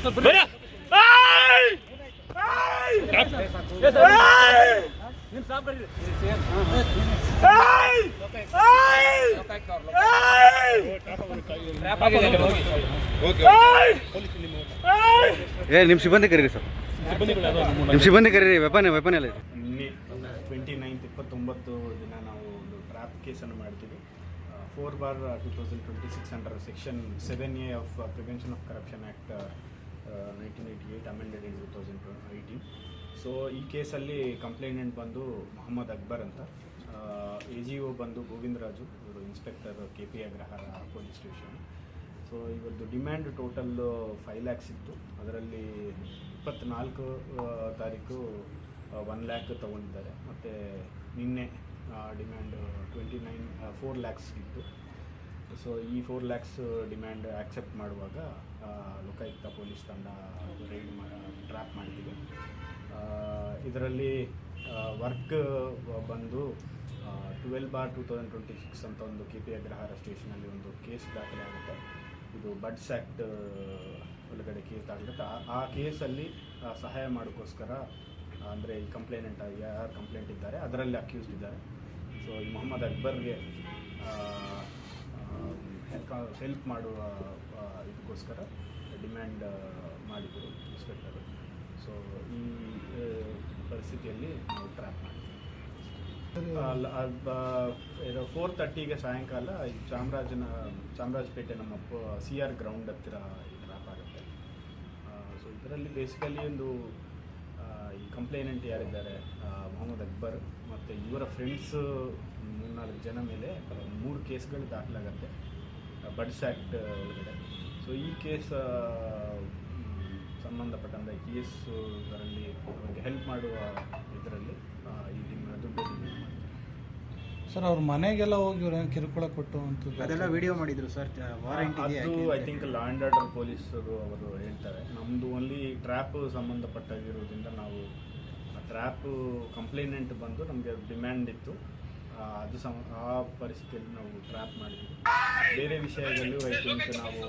ನಿಮ್ಮ ಸಿಬ್ಬಂದಿ ಕರೀರಿ ಸರ್, ನಿಮ್ಮ ಸಿಬ್ಬಂದಿ ಕರೀರಿ. ವೆಪನ್ ಎಲ್ಲ ಇದೆ. 29 ದಿನ ನಾವು ಒಂದು ಟ್ರ್ಯಾಪ್ ಕೇಸನ್ನು ಮಾಡ್ತೀವಿ. 4/2026 under section 7A of prevention of corruption act 1988 amended in 2018. So ಈ ಕೇಸಲ್ಲಿ ಕಂಪ್ಲೇಂಟೆಂಟ್ ಬಂದು ಮೊಹಮ್ಮದ್ ಅಕ್ಬರ್ ಅಂತ, AGO ಬಂದು ಗೋವಿಂದರಾಜು, ಇವರು inspector KP Agrahara police station. So ಇವತ್ತು ಡಿಮ್ಯಾಂಡ್ ಟೋಟಲ್ 5 lakhs ಇತ್ತು. ಅದರಲ್ಲಿ 24 ತಾರೀಕು 1 lakh ತೊಗೊಂಡಿದ್ದಾರೆ. ಮತ್ತು ನಿನ್ನೆ ಡಿಮ್ಯಾಂಡ್ 4 lakhs ಇತ್ತು. ಸೊ ಈ 4 lakhs ಡಿಮ್ಯಾಂಡ್ ಆಕ್ಸೆಪ್ಟ್ ಮಾಡುವಾಗ ಲೋಕಾಯುಕ್ತ ಪೊಲೀಸ್ ತಂಡ ಟ್ರ್ಯಾಪ್ ಮಾಡಿದ್ದೀವಿ. ಇದರಲ್ಲಿ ವರ್ಕ್ ಬಂದು 12/2026 ಅಂತ ಒಂದು KP ಅಗ್ರಹಾರ ಸ್ಟೇಷನಲ್ಲಿ ಒಂದು ಕೇಸ್ ದಾಖಲೆ ಆಗುತ್ತೆ. ಇದು ಬಡ್ಸ್ ಆ್ಯಕ್ಟ್ ಒಳಗಡೆ ಕೇಸ್ ದಾಖಲಾಗುತ್ತೆ. ಆ ಕೇಸಲ್ಲಿ ಸಹಾಯ ಮಾಡೋಕ್ಕೋಸ್ಕರ, ಅಂದರೆ ಈ ಕಂಪ್ಲೇನೆಂಟ್ ಯಾರು ಕಂಪ್ಲೇಂಟ್ ಇದ್ದಾರೆ ಅದರಲ್ಲಿ ಅಕ್ಯೂಸ್ಡ್ ಇದ್ದಾರೆ. ಸೊ ಈ ಮೊಹಮ್ಮದ್ ಅಕ್ಬರ್ಗೆ ಹೆಲ್ಪ್ ಮಾಡುವ ಇದಕ್ಕೋಸ್ಕರ ಡಿಮ್ಯಾಂಡ್ ಮಾಡಿದರು ಇನ್ಸ್ಪೆಕ್ಟರು. ಸೊ ಈ ಪರಿಸ್ಥಿತಿಯಲ್ಲಿ ನಾವು ಟ್ರ್ಯಾಪ್ ಮಾಡಿದ್ದೀವಿ. 4:30ಗೆ ಸಾಯಂಕಾಲ ಚಾಮರಾಜಪೇಟೆ ನಮ್ಮ CR ಗ್ರೌಂಡ್ ಹತ್ತಿರ ಈ ಟ್ರ್ಯಾಪ್ ಆಗುತ್ತೆ. ಸೊ ಇದರಲ್ಲಿ ಬೇಸಿಕಲಿ ಒಂದು ಈ ಕಂಪ್ಲೇನೆಂಟ್ ಯಾರಿದ್ದಾರೆ ಮೊಹಮ್ಮದ್ ಅಕ್ಬರ್ ಮತ್ತು ಇವರ ಫ್ರೆಂಡ್ಸ್ 3-4 ಜನ ಮೇಲೆ 3 ಕೇಸ್ಗಳು ದಾಖಲಾಗುತ್ತೆ ಬಡ್ಸ್ ಆ್ಯಕ್ಟ್ ಒಳಗಡೆ. ಸೊ ಈ ಕೇಸ್ ಸಂಬಂಧಪಟ್ಟಂಥ ಇದರಲ್ಲಿ ಅವರಿಗೆ ಹೆಲ್ಪ್ ಮಾಡುವ ಇದರಲ್ಲಿ ಈ ದುಡ್ಡು ಸರ್. ಅವ್ರ ಮನೆಗೆಲ್ಲ ಹೋಗಿ ಇವ್ರು ಕಿರುಕುಳ ಕೊಟ್ಟು ಅಂತ ಅದೆಲ್ಲ ವಿಡಿಯೋ ಮಾಡಿದ್ರು ಸರ್. ಅದು I think law and order ಪೊಲೀಸರು ಅವರು ಹೇಳ್ತಾರೆ. ನಮ್ಮದು ಓನ್ಲಿ ಟ್ರ್ಯಾಪ್ ಸಂಬಂಧಪಟ್ಟಾಗಿರೋದ್ರಿಂದ ನಾವು ಟ್ರ್ಯಾಪ್ ಕಂಪ್ಲೇನೆಂಟ್ ಬಂದು ನಮಗೆ ಡಿಮ್ಯಾಂಡ್ ಇತ್ತು, ಅದು ಆ ಪರಿಸ್ಥಿತಿಯಲ್ಲಿ ನಾವು ಟ್ರ್ಯಾಪ್ ಮಾಡಿದ್ವಿ. ಬೇರೆ ವಿಷಯದಲ್ಲೂ ಐ ಥಿಂಕ್ ನಾವು